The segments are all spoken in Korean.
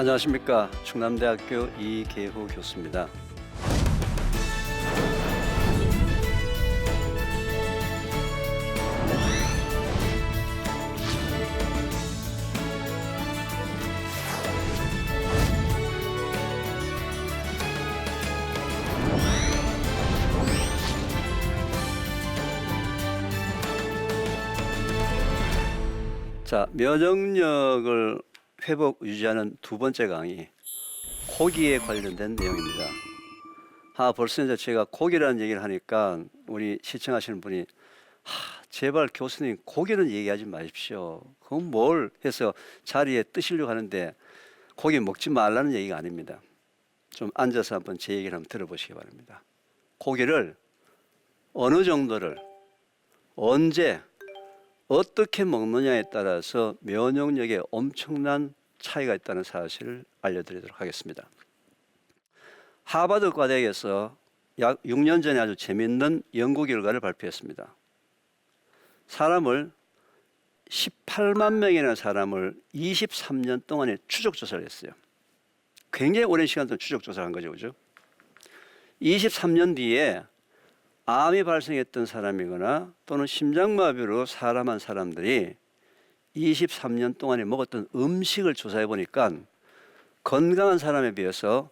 안녕하십니까. 충남대학교 이계후 교수입니다. 자, 면역력을 회복 유지하는 두 번째 강의, 고기에 관련된 내용입니다. 벌써 이제 제가 고기라는 얘기를 하니까 우리 시청하시는 분이 제발 교수님 고기는 얘기하지 마십시오. 그건 뭘 해서 자리에 뜨시려고 하는데 고기 먹지 말라는 얘기가 아닙니다. 좀 앉아서 한번 제 얘기를 한번 들어보시기 바랍니다. 고기를 어느 정도를 언제 어떻게 먹느냐에 따라서 면역력에 엄청난 차이가 있다는 사실을 알려드리도록 하겠습니다. 하버드 과대학에서 약 6년 전에 아주 재미있는 연구 결과를 발표했습니다. 18만 명이라는 사람을 23년 동안에 추적 조사를 했어요. 굉장히 오랜 시간 동안 추적 조사를 한 거죠, 그죠? 23년 뒤에 암이 발생했던 사람이거나 또는 심장마비로 사람한 사람들이 23년 동안에 먹었던 음식을 조사해 보니까 건강한 사람에 비해서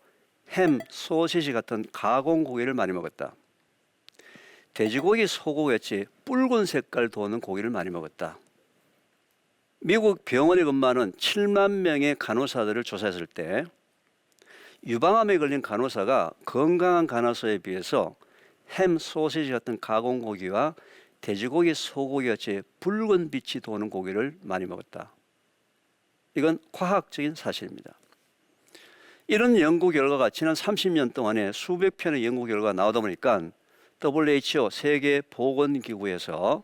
햄, 소시지 같은 가공고기를 많이 먹었다. 돼지고기, 소고기같이 붉은 색깔 도는 고기를 많이 먹었다. 미국 병원에 근무하는 7만 명의 간호사들을 조사했을 때 유방암에 걸린 간호사가 건강한 간호사에 비해서 햄, 소시지 같은 가공고기와 돼지고기, 소고기같이 붉은 빛이 도는 고기를 많이 먹었다. 이건 과학적인 사실입니다. 이런 연구 결과가 지난 30년 동안에 수백 편의 연구 결과가 나오다 보니까 WHO 세계보건기구에서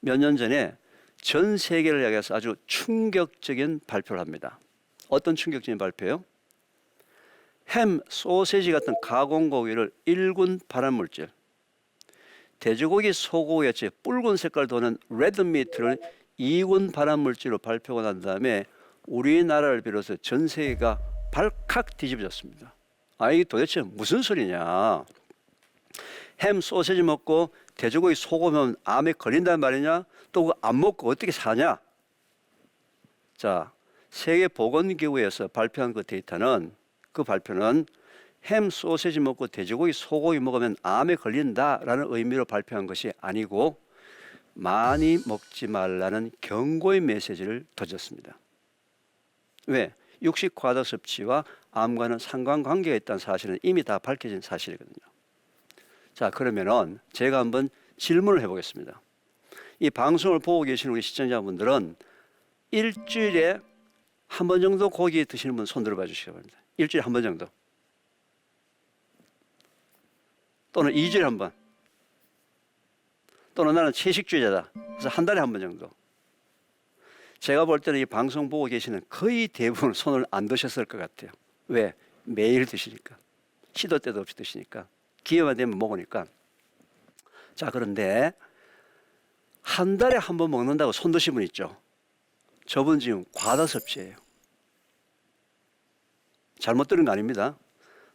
몇 년 전에 전 세계를 향해서 아주 충격적인 발표를 합니다. 어떤 충격적인 발표요? 햄, 소세지 같은 가공고기를 1군 발암물질, 돼지고기, 소고기같이 붉은 색깔 도는 레드미트를 2군 발암물질로 발표가 난 다음에 우리나라를 비롯해서 전 세계가 발칵 뒤집어졌습니다. 이게 도대체 무슨 소리냐? 햄, 소세지 먹고 돼지고기, 소고기 먹으면 암에 걸린단 말이냐? 또 그거 안 먹고 어떻게 사냐? 자, 세계보건기구에서 발표한 그 데이터는 그 발표는 햄, 소시지 먹고 돼지고기, 소고기 먹으면 암에 걸린다라는 의미로 발표한 것이 아니고 많이 먹지 말라는 경고의 메시지를 던졌습니다. 왜? 육식 과다 섭취와 암과는 상관관계가 있다는 사실은 이미 다 밝혀진 사실이거든요. 자, 그러면은 제가 한번 질문을 해보겠습니다. 이 방송을 보고 계시는 우리 시청자분들은 일주일에 한 번 정도 고기 드시는 분 손 들어봐 주시기 바랍니다. 일주일에 한 번 정도. 또는 2주일에 한 번. 또는 나는 채식주의자다. 그래서 한 달에 한 번 정도. 제가 볼 때는 이 방송 보고 계시는 거의 대부분 손을 안 드셨을 것 같아요. 왜? 매일 드시니까. 시도 때도 없이 드시니까. 기회만 되면 먹으니까. 자, 그런데 한 달에 한 번 먹는다고 손 드신 분 있죠? 저분 지금 과다 섭취예요. 잘못 들은 거 아닙니다.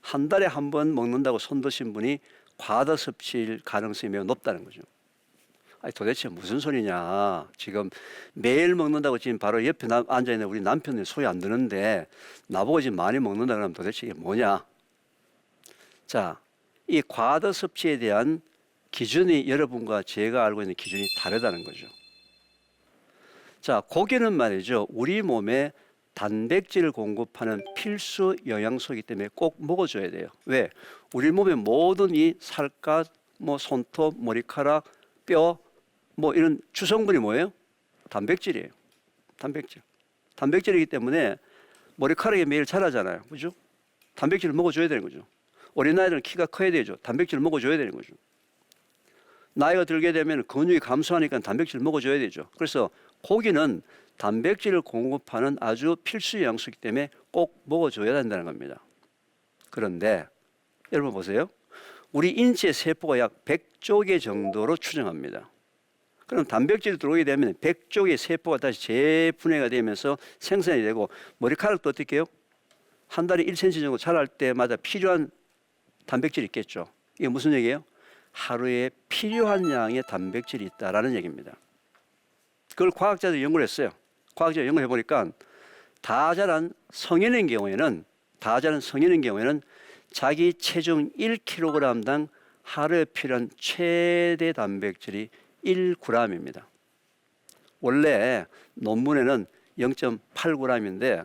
한 달에 한 번 먹는다고 손 드신 분이 과다 섭취일 가능성이 매우 높다는 거죠. 도대체 무슨 소리냐. 지금 매일 먹는다고 지금 바로 옆에 앉아있는 우리 남편이 소리 안 드는데 나보고 지금 많이 먹는다 그러면 도대체 이게 뭐냐. 자, 이 과다 섭취에 대한 기준이 여러분과 제가 알고 있는 기준이 다르다는 거죠. 자, 고기는 말이죠. 우리 몸에 단백질을 공급하는 필수 영양소이기 때문에 꼭 먹어줘야 돼요. 왜? 우리 몸의 모든 이 살갗, 손톱, 머리카락, 뼈, 이런 주성분이 뭐예요? 단백질이에요. 단백질. 단백질이기 때문에 머리카락이 매일 자라잖아요. 그죠? 단백질을 먹어줘야 되는 거죠. 어린아이들은 키가 커야 되죠. 단백질을 먹어줘야 되는 거죠. 나이가 들게 되면 근육이 감소하니까 단백질을 먹어줘야 되죠. 그래서 고기는 단백질을 공급하는 아주 필수 영양소이기 때문에 꼭 먹어줘야 된다는 겁니다. 그런데 여러분 보세요. 우리 인체 세포가 약 100조 개 정도로 추정합니다. 그럼 단백질이 들어오게 되면 100쪽의 세포가 다시 재분해가 되면서 생산이 되고 머리카락도 어떻게 해요? 한 달에 1cm 정도 자랄 때마다 필요한 단백질이 있겠죠. 이게 무슨 얘기예요? 하루에 필요한 양의 단백질이 있다라는 얘기입니다. 그걸 과학자들이 연구를 했어요. 과학자들이 연구를 해보니까 다 자란 성인의 경우에는 자기 체중 1kg당 하루에 필요한 최대 단백질이 1g입니다. 원래 논문에는 0.8g인데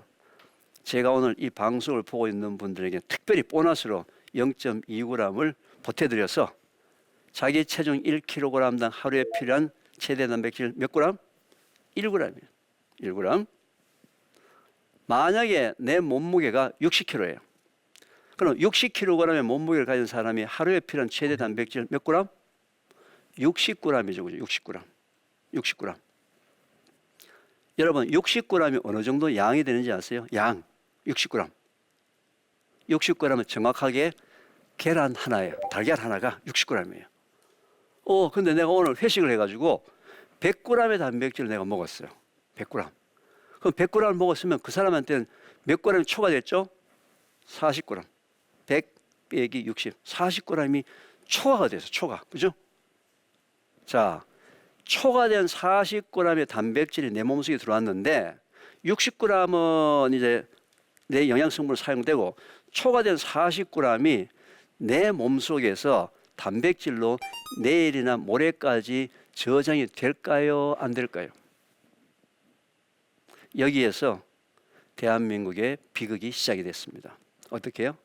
제가 오늘 이 방송을 보고 있는 분들에게 특별히 보너스로 0.2g을 보태드려서 자기 체중 1kg당 하루에 필요한 최대 단백질 몇 g? 1g이에요. 1g. 만약에 내 몸무게가 60kg예요. 그럼 60kg의 몸무게를 가진 사람이 하루에 필요한 최대 단백질 몇 g? 60g이죠. 그죠? 60g. 여러분 60g이 어느 정도 양이 되는지 아세요? 양 60g. 60g은 정확하게 계란 하나예요. 달걀 하나가 60g이에요. 근데 내가 오늘 회식을 해가지고 100g의 단백질을 내가 먹었어요. 100g. 그럼 100g을 먹었으면 그 사람한테는 몇 g이 초과됐죠? 40g. 100 빼기 60. 40g이 초과가 돼서 초과. 그죠? 자, 초과된 40g의 단백질이 내 몸속에 들어왔는데 60g은 이제 내 영양성분으로 사용되고 초과된 40g이 내 몸속에서 단백질로 내일이나 모레까지 저장이 될까요? 안 될까요? 여기에서 대한민국의 비극이 시작이 됐습니다. 어떻게 해요?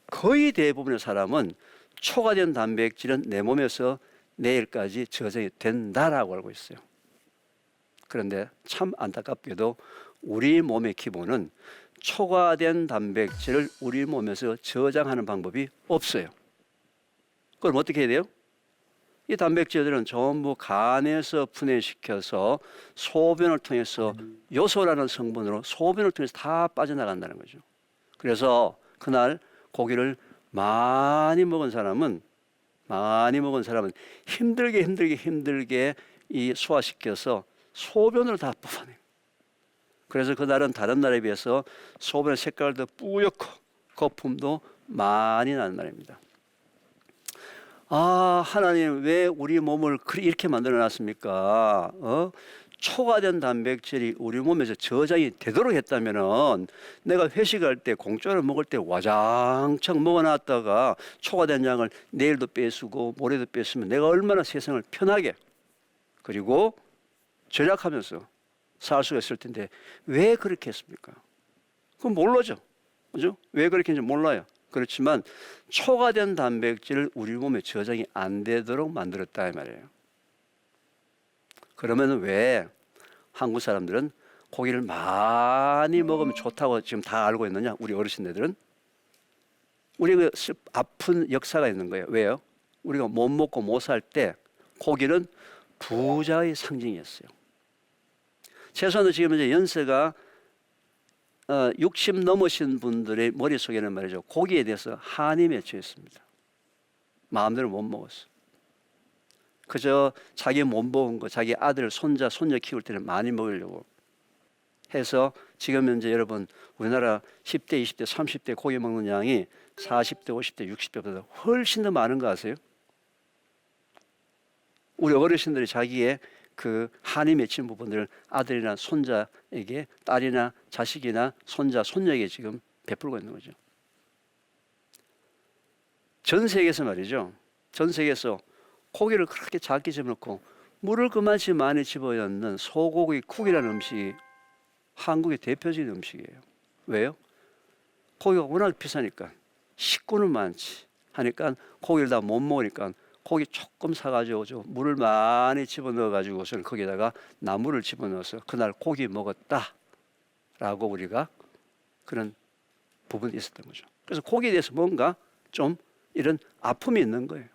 거의 대부분의 사람은 초과된 단백질은 내 몸에서 내일까지 저장이 된다라고 알고 있어요. 그런데 참 안타깝게도 우리 몸의 기본은 초과된 단백질을 우리 몸에서 저장하는 방법이 없어요. 그럼 어떻게 해야 돼요? 이 단백질들은 전부 간에서 분해시켜서 소변을 통해서 요소라는 성분으로 소변을 통해서 다 빠져나간다는 거죠. 그래서 그날 고기를 많이 먹은 사람은 힘들게 이 소화시켜서 소변을 다 뽑아내요. 그래서 그날은 다른 날에 비해서 소변의 색깔도 뿌옇고 거품도 많이 나는 날입니다. 하나님 왜 우리 몸을 이렇게 만들어 놨습니까? 초과된 단백질이 우리 몸에서 저장이 되도록 했다면은 내가 회식할 때 공짜로 먹을 때 와장창 먹어놨다가 초과된 양을 내일도 빼쓰고 모레도 빼쓰면 내가 얼마나 세상을 편하게 그리고 절약하면서 살 수가 있을 텐데 왜 그렇게 했습니까? 그건 모르죠. 그죠? 왜 그렇게 했는지 몰라요. 그렇지만 초과된 단백질을 우리 몸에 저장이 안 되도록 만들었다 이 말이에요. 그러면 왜 한국 사람들은 고기를 많이 먹으면 좋다고 지금 다 알고 있느냐? 우리 어르신들은 우리가 아픈 역사가 있는 거예요. 왜요? 우리가 못 먹고 못 살 때 고기는 부자의 상징이었어요. 최소한 지금 이제 연세가 60 넘으신 분들의 머릿속에는 말이죠. 고기에 대해서 한이 맺혀 있습니다. 마음대로 못 먹었어. 그저 자기 못 먹은 거, 자기 아들, 손자, 손녀 키울 때는 많이 먹으려고 해서 지금 현재 여러분 우리나라 10대, 20대, 30대 고기 먹는 양이 40대, 50대, 60대보다 훨씬 더 많은 거 아세요? 우리 어르신들이 자기의 그 한이 맺힌 부분들을 아들이나 손자에게 딸이나 자식이나 손자, 손녀에게 지금 베풀고 있는 거죠. 전 세계에서 말이죠. 전 세계에서 고기를 그렇게 작게 집어넣고 물을 그만치 많이 집어넣는 소고기 쿡이라는 음식이 한국의 대표적인 음식이에요. 왜요? 고기가 워낙 비싸니까 식구는 많지 하니까 고기를 다 못 먹으니까 고기 조금 사가지고 물을 많이 집어넣어가지고서는 거기다가 나물을 집어넣어서 그날 고기 먹었다라고 우리가 그런 부분이 있었던 거죠. 그래서 고기에 대해서 뭔가 좀 이런 아픔이 있는 거예요.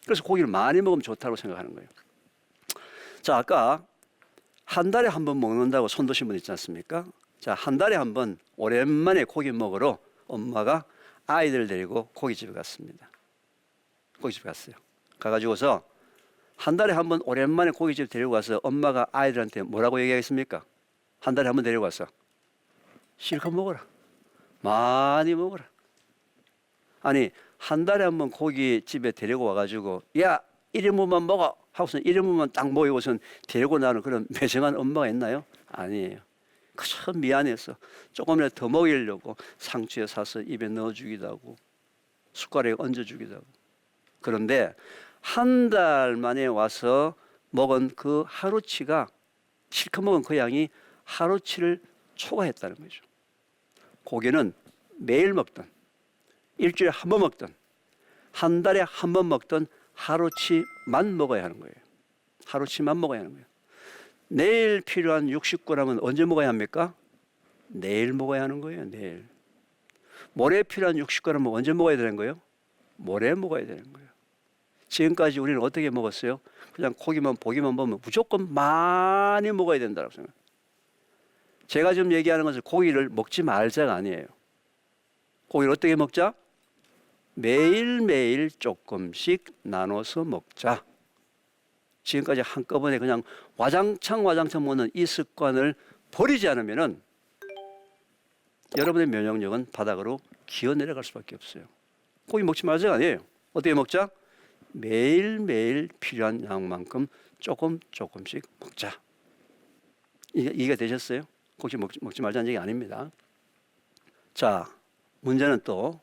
그래서 고기를 많이 먹으면 좋다고 생각하는 거예요. 자, 아까 한 달에 한 번 먹는다고 손 드신 분 있지 않습니까? 자, 한 달에 한 번 오랜만에 고기 먹으러 엄마가 아이들 데리고 고깃집에 갔습니다. 고깃집에 갔어요. 가가지고서 한 달에 한 번 오랜만에 고깃집 데리고 가서 엄마가 아이들한테 뭐라고 얘기하겠습니까? 한 달에 한 번 데리고 가서 실컷 먹어라. 많이 먹어라. 아니 한 달에 한 번 고깃집에 데리고 와가지고 야 1인분만 먹어 하고서 1인분만 딱 모이고선 데리고 나는 그런 매정한 엄마가 있나요? 아니에요. 그저 미안해서 조금이라도 더 먹이려고 상추에 사서 입에 넣어주기도 하고 숟가락에 얹어주기도 하고. 그런데 한 달 만에 와서 먹은 그 하루치가 실컷 먹은 그 양이 하루치를 초과했다는 거죠. 고기는 매일 먹든 일주일에 한 번 먹든 한 달에 한 번 먹든 하루치만 먹어야 하는 거예요. 하루치만 먹어야 하는 거예요. 내일 필요한 60g은 언제 먹어야 합니까? 내일 먹어야 하는 거예요. 내일. 모레 필요한 60g은 언제 먹어야 되는 거예요? 모레 먹어야 되는 거예요. 지금까지 우리는 어떻게 먹었어요? 그냥 고기만 보기만 보면 무조건 많이 먹어야 된다고 생각해요. 제가 지금 얘기하는 것은 고기를 먹지 말자가 아니에요. 고기를 어떻게 먹자? 매일매일 조금씩 나눠서 먹자. 지금까지 한꺼번에 그냥 와장창 먹는 이 습관을 버리지 않으면은 여러분의 면역력은 바닥으로 기어 내려갈 수밖에 없어요. 고기 먹지 말자가 아니에요. 어떻게 먹자? 매일매일 필요한 양만큼 조금씩 먹자. 이해가 되셨어요? 고기 먹지 말자는 얘기 아닙니다. 자, 문제는 또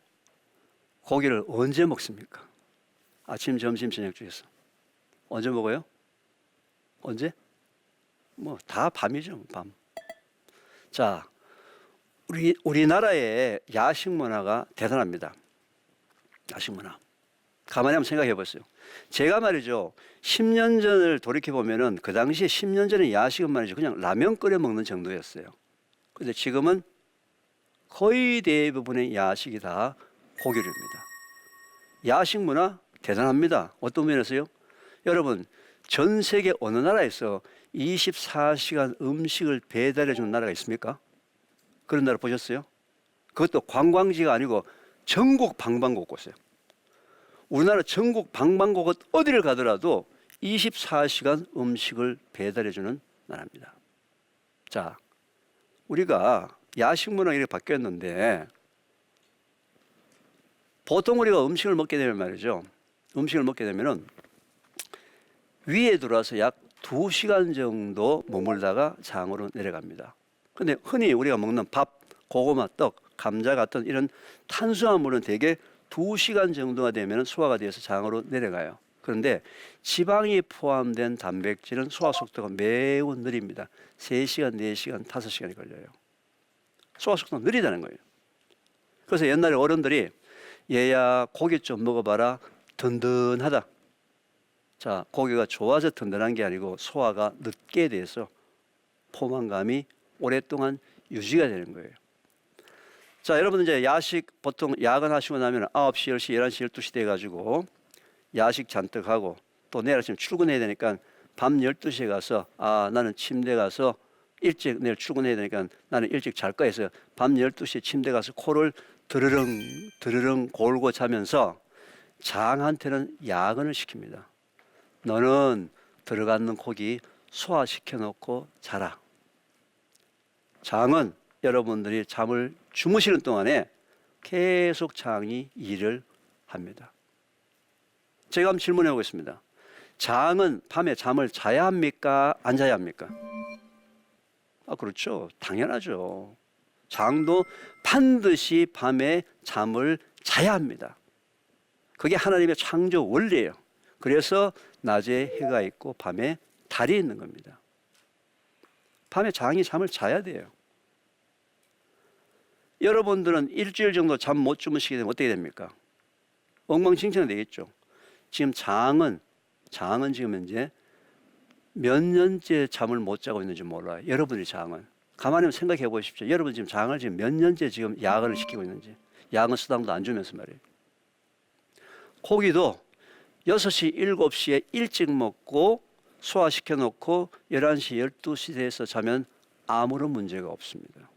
고기를 언제 먹습니까? 아침, 점심, 저녁 중에서 언제 먹어요? 언제? 뭐 다 밤이죠, 밤. 자, 우리나라의 야식 문화가 대단합니다. 야식 문화. 가만히 한번 생각해 보세요. 제가 말이죠, 10년 전을 돌이켜 보면은 그 당시에 10년 전에 야식은 말이죠, 그냥 라면 끓여 먹는 정도였어요. 그런데 지금은 거의 대부분의 야식이 다 고기류입니다. 야식 문화 대단합니다. 어떤 면에서요? 여러분, 전 세계 어느 나라에서 24시간 음식을 배달해 주는 나라가 있습니까? 그런 나라 보셨어요? 그것도 관광지가 아니고 전국 방방곡곡이에요. 우리나라 전국 방방곡곡 어디를 가더라도 24시간 음식을 배달해 주는 나라입니다. 자, 우리가 야식 문화가 이렇게 바뀌었는데 보통 우리가 음식을 먹게 되면 말이죠. 음식을 먹게 되면은 위에 들어와서 약 2시간 정도 머물다가 장으로 내려갑니다. 근데 흔히 우리가 먹는 밥, 고구마, 떡, 감자 같은 이런 탄수화물은 대개 2시간 정도가 되면 소화가 되어서 장으로 내려가요. 그런데 지방이 포함된 단백질은 소화 속도가 매우 느립니다. 3시간, 4시간, 5시간이 걸려요. 소화 속도가 느리다는 거예요. 그래서 옛날에 어른들이 얘야 고기 좀 먹어봐라 든든하다. 자, 고기가 좋아서 든든한 게 아니고 소화가 늦게 돼서 포만감이 오랫동안 유지가 되는 거예요. 자, 여러분 이제 야식 보통 야근하시고 나면 9시, 10시, 11시, 12시 돼가지고 야식 잔뜩 하고 또 내일 아침 출근해야 되니까 밤 12시에 가서 나는 침대 가서 일찍 내일 출근해야 되니까 나는 일찍 잘 거야 해서 밤 12시에 침대 가서 코를 드르릉 골고 자면서 장한테는 야근을 시킵니다. 너는 들어가는 고기 소화시켜 놓고 자라. 장은 여러분들이 잠을 주무시는 동안에 계속 장이 일을 합니다. 제가 한번 질문해 보겠습니다. 장은 밤에 잠을 자야 합니까? 안 자야 합니까? 그렇죠. 당연하죠. 장도 반드시 밤에 잠을 자야 합니다. 그게 하나님의 창조 원리예요. 그래서 낮에 해가 있고 밤에 달이 있는 겁니다. 밤에 장이 잠을 자야 돼요. 여러분들은 일주일 정도 잠 못 주무시게 되면 어떻게 됩니까? 엉망진창이 되겠죠. 지금 장은 지금 현재 몇 년째 잠을 못 자고 있는지 몰라요. 여러분의 장은. 가만히 생각해 보십시오. 여러분 지금 장을 지금 몇 년째 지금 야근을 시키고 있는지. 야근 수당도 안 주면서 말이에요. 고기도 6시, 7시에 일찍 먹고 소화시켜 놓고 11시, 12시 돼서 자면 아무런 문제가 없습니다.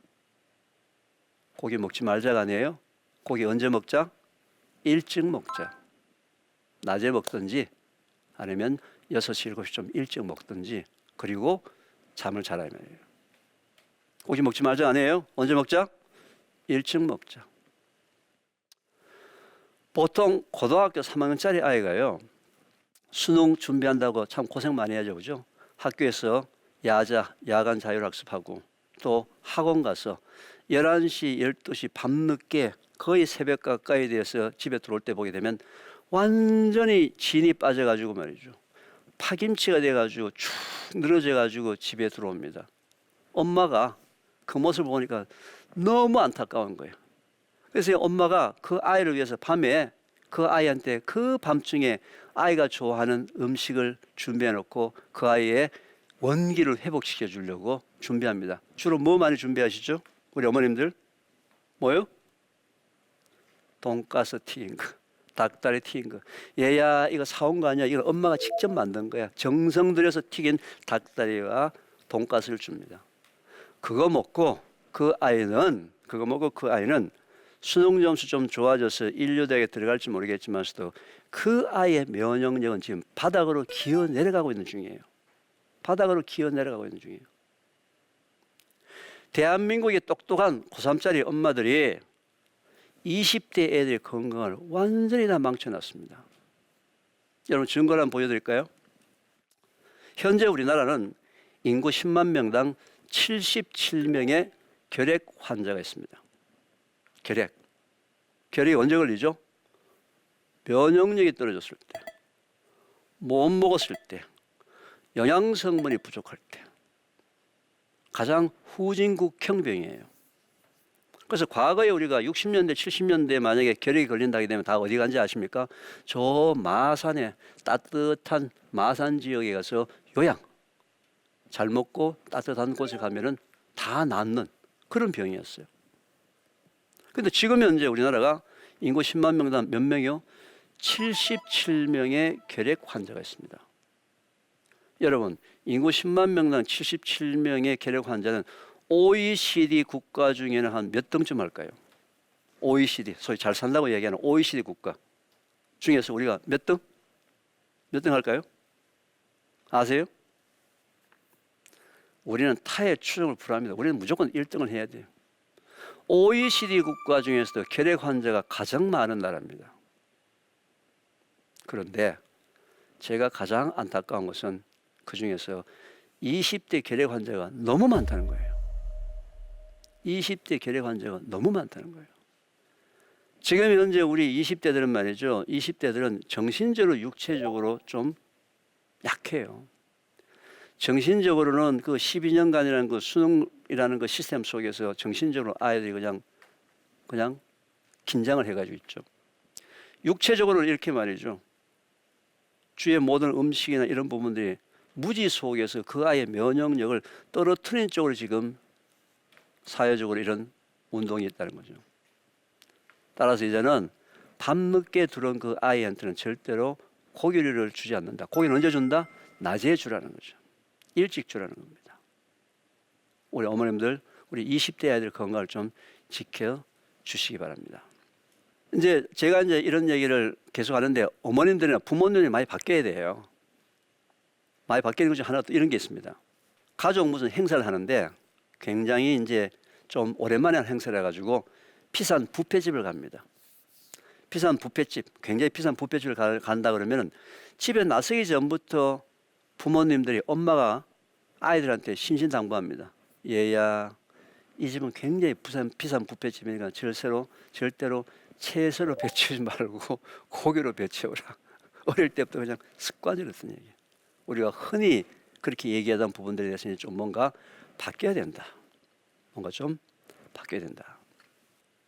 고기 먹지 말자가 아니에요. 고기 언제 먹자? 일찍 먹자. 낮에 먹든지 아니면 6시, 7시 좀 일찍 먹든지 그리고 잠을 자라 말이에요. 고기 먹지 말자 아니에요? 언제 먹자? 일찍 먹자. 보통 고등학교 3학년짜리 아이가요. 수능 준비한다고 참 고생 많이 하죠. 그죠? 학교에서 야간 자율학습하고 또 학원 가서 11시, 12시 밤늦게 거의 새벽 가까이 돼서 집에 들어올 때 보게 되면 완전히 진이 빠져가지고 말이죠. 파김치가 돼가지고 축 늘어져가지고 집에 들어옵니다. 엄마가 그 모습을 보니까 너무 안타까운 거예요. 그래서 엄마가 그 아이를 위해서 밤에 그 아이한테 그 밤중에 아이가 좋아하는 음식을 준비해 놓고 그 아이의 원기를 회복시켜 주려고 준비합니다. 주로 뭐 많이 준비하시죠? 우리 어머님들? 뭐요? 돈가스 튀긴 거, 닭다리 튀긴 거. 얘야 이거 사온 거 아니야? 이거 엄마가 직접 만든 거야. 정성 들여서 튀긴 닭다리와 돈가스를 줍니다. 그거 먹고 그 아이는 수능 점수 좀 좋아져서 인류대학에 들어갈지 모르겠지만서도 그 아이의 면역력은 지금 바닥으로 기어 내려가고 있는 중이에요. 바닥으로 기어 내려가고 있는 중이에요. 대한민국의 똑똑한 고3짜리 엄마들이 20대 애들의 건강을 완전히 다 망쳐놨습니다. 여러분 증거를 한번 보여드릴까요? 현재 우리나라는 인구 10만 명당 77명의 결핵 환자가 있습니다. 결핵이 언제 걸리죠? 면역력이 떨어졌을 때, 못 먹었을 때, 영양성분이 부족할 때, 가장 후진국형 병이에요. 그래서 과거에 우리가 60년대, 70년대에 만약에 결핵이 걸린다게 되면 다 어디 간지 아십니까? 저 마산에 따뜻한 마산 지역에 가서 요양, 잘 먹고 따뜻한 곳에 가면은 다 낫는 그런 병이었어요. 근데 지금 현재 우리나라가 인구 10만 명당 몇 명이요? 77명의 결핵 환자가 있습니다. 여러분, 인구 10만 명당 77명의 결핵 환자는 OECD 국가 중에는 한 몇 등쯤 할까요? OECD, 소위 잘 산다고 얘기하는 OECD 국가 중에서 우리가 몇 등? 몇 등 할까요? 아세요? 우리는 타의 추종을 불허합니다. 우리는 무조건 1등을 해야 돼요. OECD 국가 중에서도 결핵 환자가 가장 많은 나라입니다. 그런데 제가 가장 안타까운 것은 그 중에서 20대 결핵 환자가 너무 많다는 거예요. 20대 결핵 환자가 너무 많다는 거예요. 지금 현재 우리 20대들은 말이죠. 20대들은 정신적으로 육체적으로 좀 약해요. 정신적으로는 그 12년간이라는 그 수능이라는 그 시스템 속에서 정신적으로 아이들이 그냥 긴장을 해가지고 있죠. 육체적으로는 이렇게 말이죠. 주의 모든 음식이나 이런 부분들이 무지 속에서 그 아이의 면역력을 떨어뜨리는 쪽으로 지금 사회적으로 이런 운동이 있다는 거죠. 따라서 이제는 밤늦게 들어온 그 아이한테는 절대로 고기를 주지 않는다. 고기는 언제 준다? 낮에 주라는 거죠. 일찍 주라는 겁니다. 우리 어머님들, 우리 20대 아이들 건강을 좀 지켜 주시기 바랍니다. 이제 제가 이런 얘기를 계속 하는데 어머님들이나 부모님이 많이 바뀌어야 돼요. 많이 바뀌는 것 중 하나 또 이런 게 있습니다. 가족 무슨 행사를 하는데 굉장히 이제 좀 오랜만에 한 행사를 해가지고 비싼 뷔페집을 갑니다. 비싼 뷔페집, 굉장히 비싼 뷔페집을 간다 그러면은 집에 나서기 전부터 부모님들이 엄마가 아이들한테 신신당부합니다. 얘야, 이 집은 굉장히 비싼 뷔페집이니까 절대로 채소로 배치우지 말고 고기로 배치우라. 어릴 때부터 그냥 습관이었던 얘기예요. 우리가 흔히 그렇게 얘기하던 부분들에 대해서 좀 뭔가 바뀌어야 된다. 뭔가 좀 바뀌어야 된다.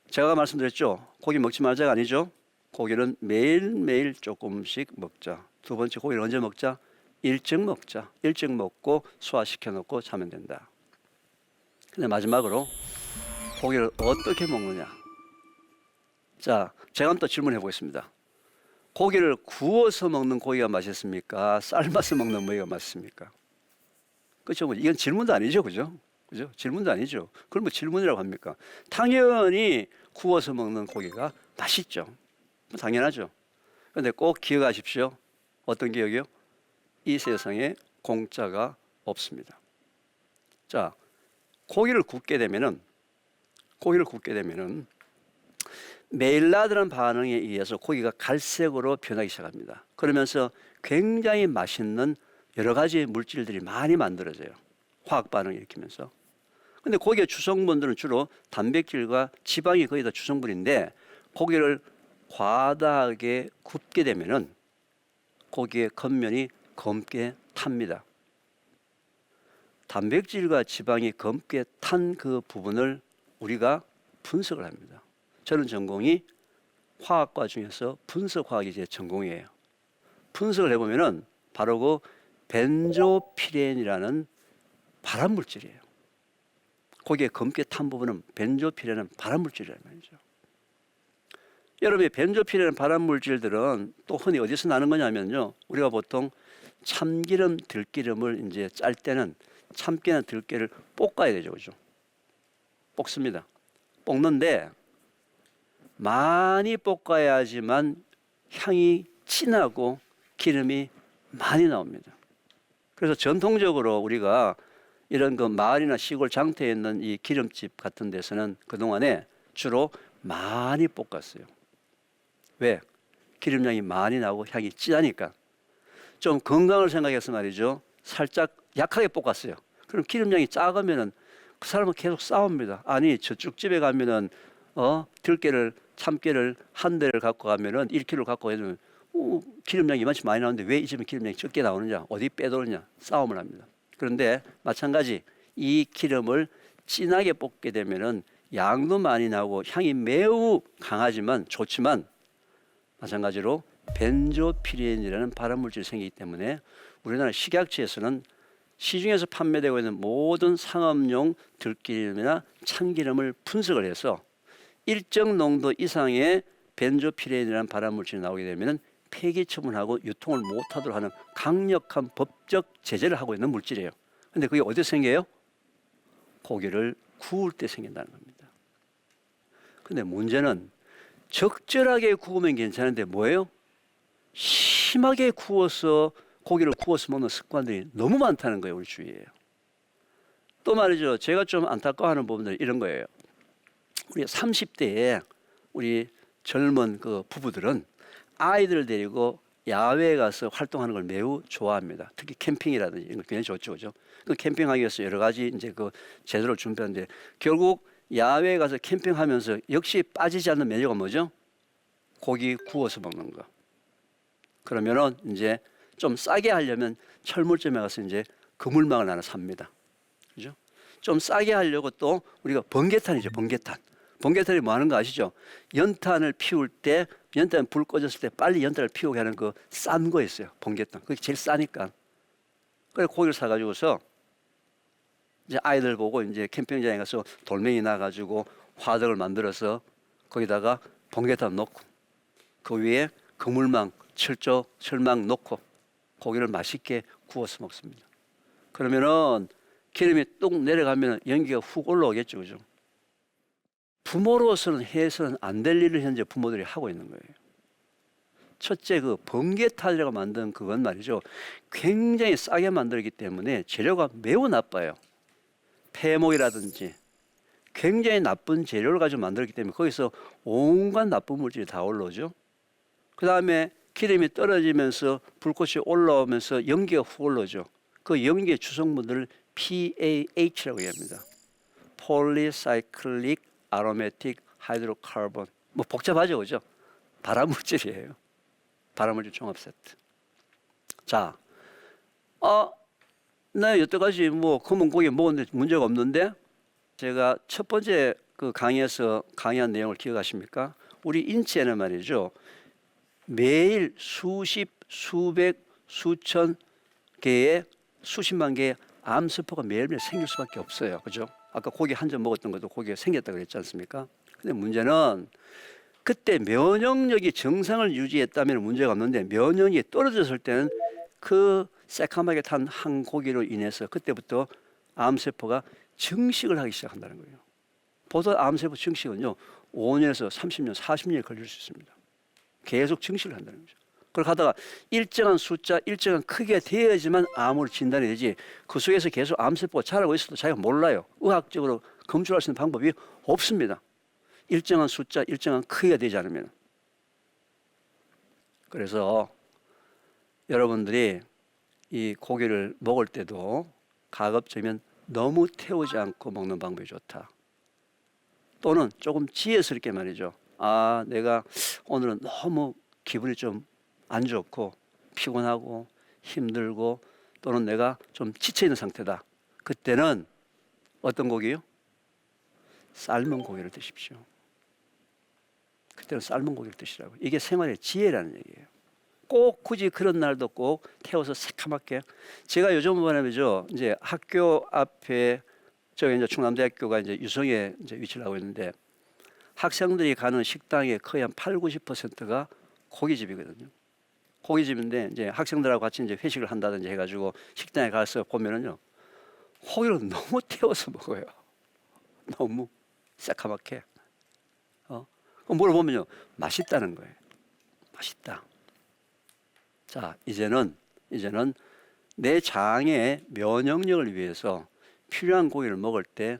제가 말씀드렸죠. 고기 먹지 말자가 아니죠. 고기는 매일매일 조금씩 먹자. 두 번째, 고기를 언제 먹자? 일찍 먹자. 일찍 먹고 소화시켜 놓고 자면 된다. 근데 마지막으로 고기를 어떻게 먹느냐. 자, 제가 한번 또 질문해 보겠습니다. 고기를 구워서 먹는 고기가 맛있습니까? 삶아서 먹는 고기가 맛있습니까? 그렇죠. 이건 질문도 아니죠. 그죠? 질문도 아니죠. 그럼 뭐 질문이라고 합니까? 당연히 구워서 먹는 고기가 맛있죠. 당연하죠. 그런데 꼭 기억하십시오. 어떤 기억이요? 이 세상에 공짜가 없습니다. 자, 고기를 굽게 되면은 메일라드라는 반응에 의해서 고기가 갈색으로 변하기 시작합니다. 그러면서 굉장히 맛있는 여러 가지 물질들이 많이 만들어져요. 화학 반응을 일으키면서. 근데 고기의 주성분들은 주로 단백질과 지방이 거의 다 주성분인데 고기를 과다하게 굽게 되면은 고기의 겉면이 검게 탑니다. 단백질과 지방이 검게 탄 그 부분을 우리가 분석을 합니다. 저는 전공이 화학과 중에서 분석화학이 제 전공이에요. 분석을 해보면은 바로 그 벤조피렌이라는 발암물질이에요. 고기에 검게 탄 부분은 벤조피렌은 발암물질이란 말이죠. 여러분이 벤조피렌 발암물질들은 또 흔히 어디서 나는 거냐면요. 우리가 보통 참기름, 들기름을 이제 짤 때는 참깨나 들깨를 볶아야 되죠, 그죠? 볶습니다. 볶는데 많이 볶아야지만 향이 진하고 기름이 많이 나옵니다. 그래서 전통적으로 우리가 이런 그 마을이나 시골 장터에 있는 이 기름집 같은 데서는 그동안에 주로 많이 볶았어요. 왜? 기름량이 많이 나오고 향이 진하니까. 좀 건강을 생각해서 말이죠. 살짝 약하게 볶았어요. 그럼 기름량이 작으면은 그 사람은 계속 싸웁니다. 아니 저쪽 집에 가면은 들깨를 참깨를 한 대를 갖고 가면은 1kg 갖고 가면 기름량이 이만치 많이 나오는데 왜 이 집은 기름량이 적게 나오느냐, 어디 빼도느냐 싸움을 합니다. 그런데 마찬가지 이 기름을 진하게 볶게 되면은 양도 많이 나오고 향이 매우 강하지만 좋지만 마찬가지로 벤조피렌이라는 발암물질이 생기기 때문에 우리나라 식약처에서는 시중에서 판매되고 있는 모든 상업용 들기름이나 참기름을 분석을 해서 일정 농도 이상의 벤조피렌이라는 발암물질이 나오게 되면 폐기 처분하고 유통을 못하도록 하는 강력한 법적 제재를 하고 있는 물질이에요. 그런데 그게 어디서 생겨요? 고기를 구울 때 생긴다는 겁니다. 그런데 문제는 적절하게 구우면 괜찮은데 뭐예요? 심하게 구워서 고기를 구워서 먹는 습관들이 너무 많다는 거예요, 우리 주위에. 또 말이죠, 제가 좀 안타까워하는 부분들이 이런 거예요. 우리 30대에 우리 젊은 그 부부들은 아이들을 데리고 야외에 가서 활동하는 걸 매우 좋아합니다. 특히 캠핑이라든지 이런 거 굉장히 좋죠, 그죠? 그 캠핑하기 위해서 여러 가지 이제 그 제도를 준비하는데 결국 야외에 가서 캠핑하면서 역시 빠지지 않는 메뉴가 뭐죠? 고기 구워서 먹는 거. 그러면은 이제 좀 싸게 하려면 철물점에 가서 이제 그물망을 하나 삽니다. 그죠? 좀 싸게 하려고 또 우리가 번개탄이죠, 번개탄. 번개탄이 뭐 하는 거 아시죠? 연탄을 피울 때, 연탄 불 꺼졌을 때 빨리 연탄을 피우게 하는 그 싼 거 있어요. 번개탄. 그게 제일 싸니까. 그래서 고기를 사가지고서 이제 아이들 보고 이제 캠핑장에 가서 돌멩이 놔가지고 화덕을 만들어서 거기다가 번개탄 넣고 그 위에 그물망, 철망 넣고 고기를 맛있게 구워서 먹습니다. 그러면은 기름이 뚝 내려가면 연기가 훅 올라오겠죠, 그죠? 부모로서는 해서는 안 될 일을 현재 부모들이 하고 있는 거예요. 첫째, 그 번개탄이라고 만든 그건 말이죠. 굉장히 싸게 만들기 때문에 재료가 매우 나빠요. 폐목이라든지 굉장히 나쁜 재료를 가지고 만들기 때문에 거기서 온갖 나쁜 물질이 다 올라오죠. 그 다음에 기름이 떨어지면서 불꽃이 올라오면서 연기가 훅 올라오죠. 그 연기의 주성분들을 PAH라고 합니다. Polycyclic Aromatic Hydrocarbon. 뭐 복잡하죠, 그죠? 발암물질이에요. 발암물질 종합 세트. 자, 나 여태까지 뭐 검은 고기 먹었는데 문제가 없는데 제가 첫 번째 그 강의에서 강의한 내용을 기억하십니까? 우리 인체는 말이죠. 매일 수십, 수백, 수천 개의 수십만 개의 암세포가 매일매일 생길 수밖에 없어요. 그죠? 아까 고기 한 점 먹었던 것도 고기가 생겼다고 그랬지 않습니까? 근데 문제는 그때 면역력이 정상을 유지했다면 문제가 없는데 면역력이 떨어졌을 때는 그 새카맣게 탄 한 고기로 인해서 그때부터 암세포가 증식을 하기 시작한다는 거예요. 보통 암세포 증식은요 5년에서 30년, 40년이 걸릴 수 있습니다. 계속 증식을 한다는 거죠. 그렇게 하다가 일정한 숫자, 일정한 크기가 되어야지만 암으로 진단이 되지 그 속에서 계속 암세포가 자라고 있어도 자기가 몰라요. 의학적으로 검출할 수 있는 방법이 없습니다. 일정한 숫자, 일정한 크기가 되지 않으면. 그래서 여러분들이 이 고기를 먹을 때도 가급적이면 너무 태우지 않고 먹는 방법이 좋다. 또는 조금 지혜스럽게 말이죠. 아, 내가 오늘은 너무 기분이 좀 안 좋고 피곤하고 힘들고 또는 내가 좀 지쳐있는 상태다. 그때는 어떤 고기요? 삶은 고기를 드십시오. 그때는 삶은 고기를 드시라고. 이게 생활의 지혜라는 얘기예요. 꼭 굳이 그런 날도 꼭 태워서 새카맣게. 제가 요즘 뭐냐면요, 이제 학교 앞에 저기 이제 충남대학교가 이제 유성에 이제 위치를 하고 있는데 학생들이 가는 식당의 거의 한 80~90%가 고깃집이거든요. 고깃집인데 이제 학생들하고 같이 이제 회식을 한다든지 해가지고 식당에 가서 보면은요, 고기를 너무 태워서 먹어요. 너무 새카맣게. 물어보면요, 맛있다는 거예요. 맛있다. 자, 이제는 내 장의 면역력을 위해서 필요한 고기를 먹을 때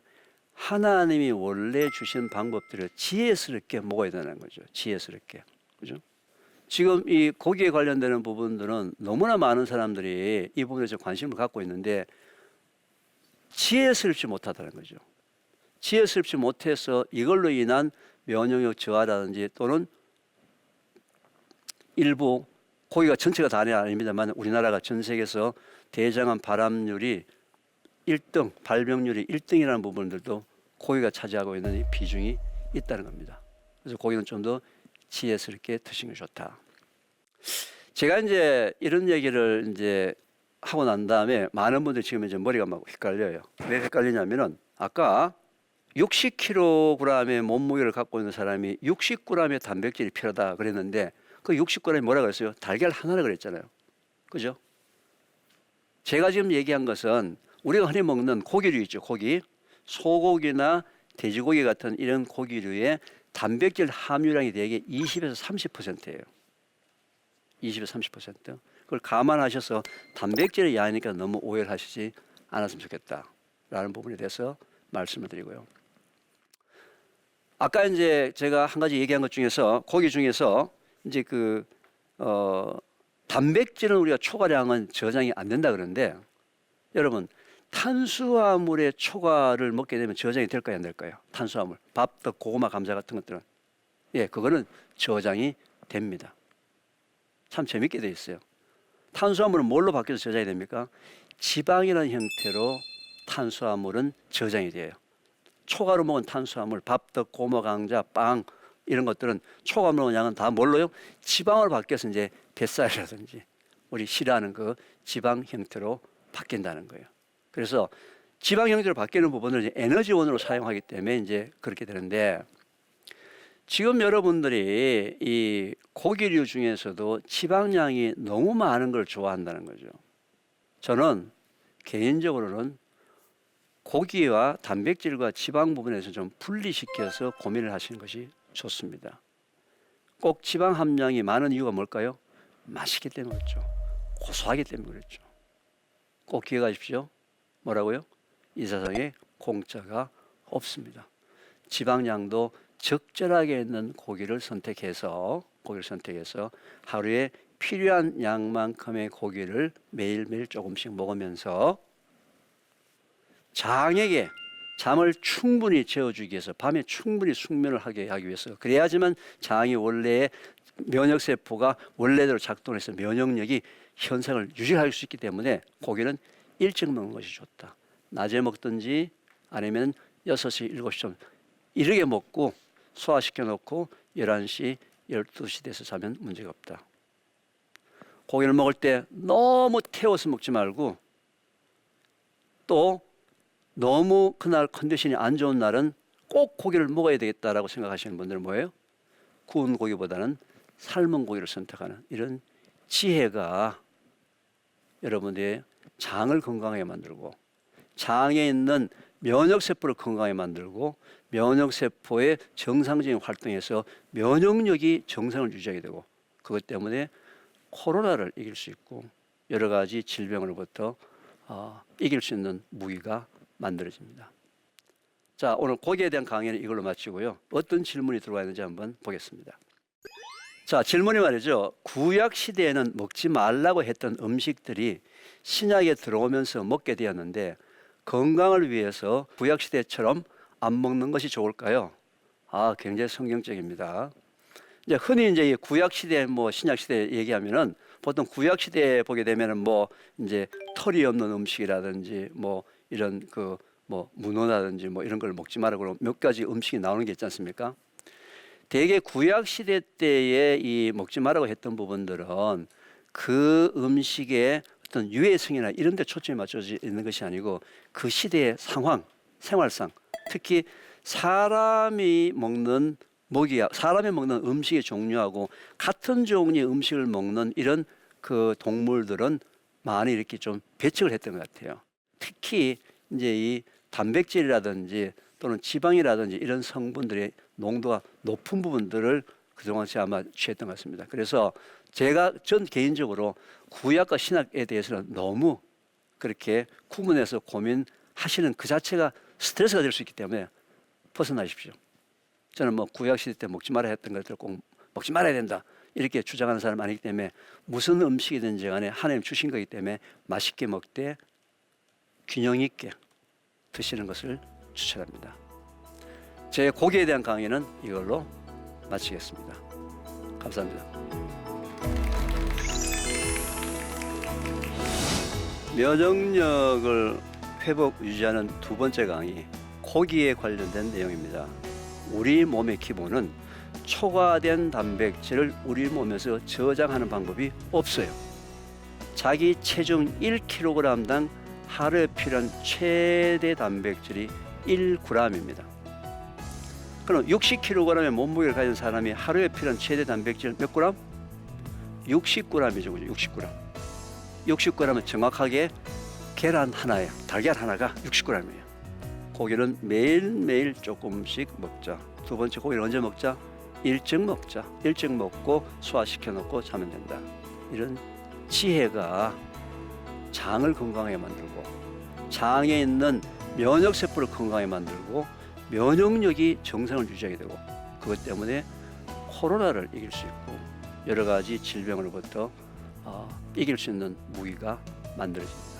하나님이 원래 주신 방법들을 지혜스럽게 먹어야 되는 거죠. 지혜스럽게. 그죠? 지금 이 고기에 관련되는 부분들은 너무나 많은 사람들이 이 부분에 서 관심을 갖고 있는데 지혜스럽지 못하다는 거죠. 지혜스럽지 못해서 이걸로 인한 면역력 저하라든지 또는 일부 고기가 전체가 다는 아닙니다만 우리나라가 전 세계에서 대장암 발암률이 1등, 발병률이 1등이라는 부분들도 고기가 차지하고 있는 이 비중이 있다는 겁니다. 그래서 고기는 좀 더 지혜스럽게 드시는 게 좋다. 제가 이제 이런 얘기를 이제 하고 난 다음에 많은 분들이 지금 이제 머리가 막 헷갈려요. 왜 헷갈리냐면은 아까 60kg의 몸무게를 갖고 있는 사람이 60g의 단백질이 필요하다 그랬는데 그 60g이 뭐라 그랬어요? 달걀 하나라 그랬잖아요. 그죠? 제가 지금 얘기한 것은 우리가 흔히 먹는 고기류 있죠. 고기. 소고기나 돼지고기 같은 이런 고기류의 단백질 함유량이 대개 20에서 30%예요. 20에서 30%. 그걸 감안하셔서 단백질이 야하니까 너무 오해를 하시지 않았으면 좋겠다라는 부분에 대해서 말씀을 드리고요. 아까 이제 제가 한 가지 얘기한 것 중에서 고기 중에서 이제 단백질은 우리가 초과량은 저장이 안 된다 그러는데 여러분 탄수화물의 초과를 먹게 되면 저장이 될까요, 안 될까요? 탄수화물, 밥, 떡, 고구마, 감자 같은 것들은 예, 그거는 저장이 됩니다. 참 재밌게 돼 있어요. 탄수화물은 뭘로 바뀌어서 저장이 됩니까? 지방이라는 형태로 탄수화물은 저장이 돼요. 초과로 먹은 탄수화물, 밥, 떡, 고구마, 감자, 빵 이런 것들은 초과 먹은 양은 다 뭘로요? 지방으로 바뀌어서 이제 뱃살이라든지 우리 싫어하는 그 지방 형태로 바뀐다는 거예요. 그래서 지방 형태로 바뀌는 부분을 이제 에너지원으로 사용하기 때문에 이제 그렇게 되는데 지금 여러분들이 이 고기류 중에서도 지방량이 너무 많은 걸 좋아한다는 거죠. 저는 개인적으로는 고기와 단백질과 지방 부분에서 좀 분리시켜서 고민을 하시는 것이 좋습니다. 꼭 지방 함량이 많은 이유가 뭘까요? 맛있기 때문에 그렇죠. 고소하기 때문에 그렇죠. 꼭 기억하십시오. 뭐라고요? 이 세상에 공짜가 없습니다. 지방량도 적절하게 있는 고기를 선택해서 하루에 필요한 양만큼의 고기를 매일매일 조금씩 먹으면서 장에게 잠을 충분히 재워주기 위해서 밤에 충분히 숙면을 하게 하기 위해서 그래야지만 장이 원래의 면역세포가 원래대로 작동해서 면역력이 현상을 유지할 수 있기 때문에 고기는 일찍 먹는 것이 좋다. 낮에 먹든지 아니면 6시, 7시쯤 이르게 먹고 소화시켜 놓고 11시, 12시 돼서 자면 문제가 없다. 고기를 먹을 때 너무 태워서 먹지 말고 또 너무 그날 컨디션이 안 좋은 날은 꼭 고기를 먹어야 되겠다라고 생각하시는 분들은 뭐예요? 구운 고기보다는 삶은 고기를 선택하는 이런 지혜가 여러분의 장을 건강하게 만들고 장에 있는 면역세포를 건강하게 만들고 면역세포의 정상적인 활동에서 면역력이 정상을 유지하게 되고 그것 때문에 코로나를 이길 수 있고 여러 가지 질병으로부터 이길 수 있는 무기가 만들어집니다. 자, 오늘 고기에 대한 강의는 이걸로 마치고요. 어떤 질문이 들어와 있는지 한번 보겠습니다. 자, 질문이 말이죠. 구약 시대에는 먹지 말라고 했던 음식들이 신약에 들어오면서 먹게 되었는데 건강을 위해서 구약 시대처럼 안 먹는 것이 좋을까요? 굉장히 성경적입니다. 이제 흔히 이제 이 구약 시대 신약 시대 얘기하면은 보통 구약 시대에 보게 되면은 이제 털이 없는 음식이라든지 이런 문어라든지 이런 걸 먹지 마라 그러고 몇 가지 음식이 나오는 게 있지 않습니까? 대개 구약 시대 때에 이 먹지 말라고 했던 부분들은 그 음식의 어떤 유해성이나 이런 데 초점이 맞춰져 있는 것이 아니고 그 시대의 상황, 생활상, 특히 사람이 먹는 음식의 종류하고 같은 종류의 음식을 먹는 이런 그 동물들은 많이 이렇게 좀 배척을 했던 것 같아요. 특히 이제 이 단백질이라든지 또는 지방이라든지 이런 성분들의 농도가 높은 부분들을 그동안 제가 아마 취했던 것 같습니다. 그래서 전 개인적으로 구약과 신약에 대해서는 너무 그렇게 구분해서 고민하시는 그 자체가 스트레스가 될 수 있기 때문에 벗어나십시오. 저는 구약 시대 때 먹지 말아야 했던 것들 꼭 먹지 말아야 된다 이렇게 주장하는 사람 아니기 때문에 무슨 음식이든지 간에 하나님 주신 거기 때문에 맛있게 먹되 균형 있게 드시는 것을 추천합니다. 제 고기에 대한 강의는 이걸로 마치겠습니다. 감사합니다. 면역력을 회복 유지하는 두 번째 강의, 고기에 관련된 내용입니다. 우리 몸의 기본은 초과된 단백질을 우리 몸에서 저장하는 방법이 없어요. 자기 체중 1kg당 하루에 필요한 최대 단백질이 1g입니다. 그럼 60kg의 몸무게를 가진 사람이 하루에 필요한 최대 단백질 몇 g? 60g이죠. 60g. 60g은 정확하게 계란 하나에 달걀 하나가 60g이에요. 고기는 매일매일 조금씩 먹자. 두 번째, 고기를 언제 먹자? 일찍 먹자. 일찍 먹고 소화시켜 놓고 자면 된다. 이런 지혜가 장을 건강하게 만들고 장에 있는 면역세포를 건강하게 만들고 면역력이 정상을 유지하게 되고 그것 때문에 코로나를 이길 수 있고 여러 가지 질병으로부터 이길 수 있는 무기가 만들어집니다.